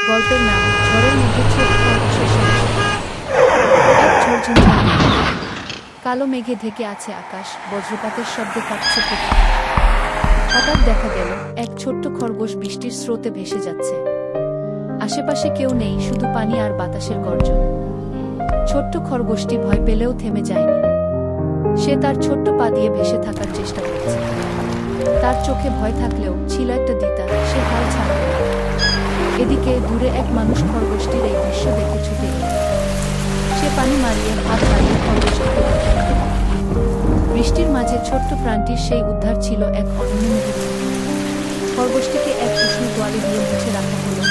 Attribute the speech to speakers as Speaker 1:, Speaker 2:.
Speaker 1: গল্পের নাম ঝড়ের মধ্যে ছোট খরগোশের সমস্যা। এক ঝড়ঝঞ্ঝার দিন। কালো মেঘে ঢেকে আছে আকাশ, বজ্রপাতের শব্দে কাঁপছে পৃথিবী। হঠাৎ দেখা গেল এক ছোট্ট খরগোশ বৃষ্টির স্রোতে ভেসে যাচ্ছে। আশেপাশে কেউ নেই, শুধু পানি আর বাতাসের গর্জন। ছোট্ট খরগোশটি ভয় পেলেও থেমে যায়নি। সে তার ছোট্ট পা দিয়ে ভেসে থাকার চেষ্টা করছে। তার চোখে ভয় থাকলেও ছিল একটা দ্বিধা, সে হাল ছাড়বে না। এদিকে দূরে এক মানুষ খরগোশটির এই দৃশ্য দেখে ছুটে এল। সে পানি মারিয়ে হাত বাড়িয়ে খরগোশটিকে উদ্ধার করল। বৃষ্টির মাঝে ছোট্ট প্রাণটির সেই উদ্ধার ছিল এক অনন্য মুহূর্ত। খরগোশটিকে এক উষ্ণ তোয়ালে দিয়ে মুছে রাখা হলো,